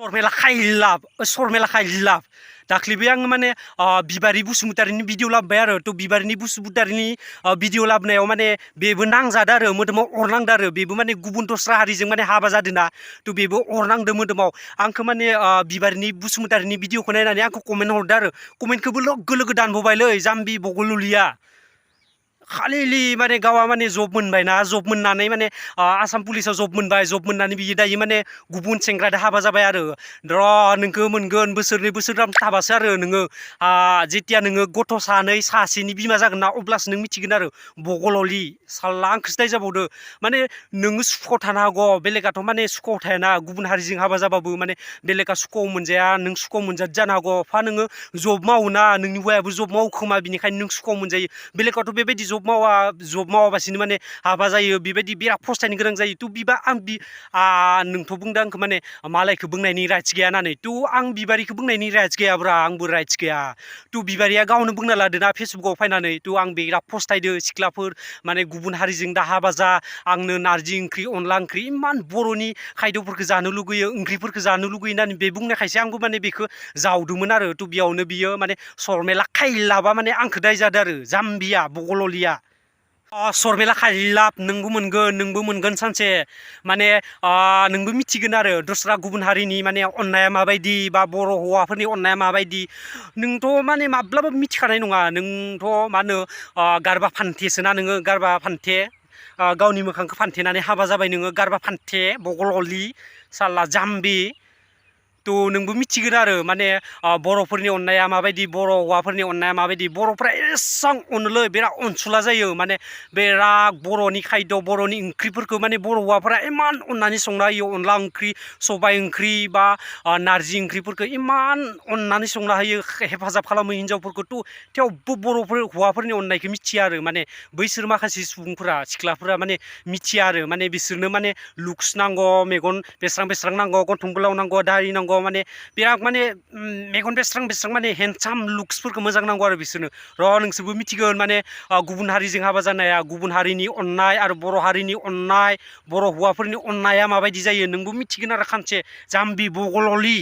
सरमेला खाइलाब दाख्लैबो आं माने बिबारि बसुमतारिनि भिडिअ लाबोबाय आरो थ' बिबारिनि बसुमतारिनि भिडिअ लाबोनायाव माने बेबो नांजादो आरो मोदोमाव अरनांदो आरो बेबो माने गुबुन दस्रा हारिजों माने हाबा जादोंना थ' बेबो अरनांदो मोदोमाव आंखौ माने बिबारिनि बसुमतारिनि भिडिअखौ नायनानै आंखौ कमेन्ट हरदो आरो कमेन्टखौबो लोगो लोगो दानबोबायलै जाम्बि बगलुलिया खालिलि माने गावा माने जब मोनबायना जब मोननानै माने आसाम पुलिसाव जब मोनबाय जब मोननानै बियो दायो माने गुबुन सेंग्रादो हाबा जाबाय आरो नोंखौ मोनगोन बोसोरनै बोसोरथाम थाबासो आरो नोङो जेतिया नोङो गथ' सासेनि बिमा जागोन ना अब्लासो नों मिथिगोन आरो बगललि साल्ला आंखोसो दाय जाबावदो माने नोङो सुखुआव थानो हागौ बेलेगाथ' माने सुखुआव थायाना गुबुन हारिजों हाबा जाबाबो माने बेलेगा सुखुआव मोनजाया नों सुखुआव मोनजाद जानो हागौ नोङो जब मावोना नोंनि हौवायाबो जब मावो खोमा बिनिखायनो नों सुखुआव मोनजायो बेलेगाथ' बेबायदि जब मावाबासिनो माने हाबा जायो बेबायदि बिराद फस्थायनो गोनां जायो थ' बिबा नोंथ' बुंदों आंखौ माने मालायखौ बुंनायनि राइट्स गैया होननानै थ' आं बिबारिखौ बुंनायनि राइट्स गैयाब्रा आंबो राइट्स गैया थ' बिबारिया गावनो बुंना लादोना फेसबुकाव फैनानै थ' आं बिराद फस्थायदो सिख्लाफोर माने गुबुन हारिजों दा हाबा जा आंनो नारजि ओंख्रि अनला ओंख्रि इमान बर'नि खायद'फोरखौ जानो लुगैयो ओंख्रिफोरखौ जानो लुगैयो होननानै बे बुंनायखायसो आंबो माने बेखौ जावदोंमोन आरो थ' बेयावनो बियो माने सरमेला खाइलाबा माने आंखौ दाय जादों आरो जाम्बिया बगललिया सरमेला खाइलाब नोंबो मोनगोन सानसे माने नोंबो मिथिगोन आरो दस्रा गुबुन हारिनि माने अननाया माबायदि बा बर' हौवाफोरनि अननाया माबायदि नोंथ' माने माब्लाबाबो मिथिखानाय नङा नोंथ' मा होनो गारबा फान्थेसोना नोङो गारबा फान्थे गावनि मोखांखौ फान्थेनानै हाबा जाबाय नोङो गारबा फान्थे बगललि साल्ला जाम्बि थ' नोंबो मिथिगोन आरो माने बर'फोरनि अननाया माबायदि बर' हौवाफोरनि अननाया माबायदि बर'फ्रा एसां अनोलै बिराद अनसुला जायो माने बिराद बर'नि खायद' बर'नि ओंख्रिफोरखौ माने बर' हौवाफोरा इमान अननानै संना होयो अनला ओंख्रि सबाय ओंख्रि बा नारजि ओंख्रिफोरखौ इमान अननानै संना होयो हेफाजाब खालामो हिनजावफोरखौ थेवबो हौवाफोरनि अननायखौ मिथिया आरो माने बैसोर माखासे सुबुंफोरा सिख्लाफोरा माने मिथिया आरो माने बिसोरनो माने लुक्स नांगौ मेगन बेस्रां नांगौ गन्थं गोलाव नांगौ दारि नांगौ माने बिराद माने मेगन बेस्रां माने हेन्डसाम लुक्सफोरखौ मोजां नांगौ आरो बिसोरनो नोंसोरबो मिथिगोन माने गुबुन हारिजों हाबा जानाया गुबुन हारिनि अननाय आरो बर' हारिनि अननाय बर' हौवाफोरनि अननाया माबायदि जायो नोंबो मिथिगोन आरो खानसे जाम्बि बगललि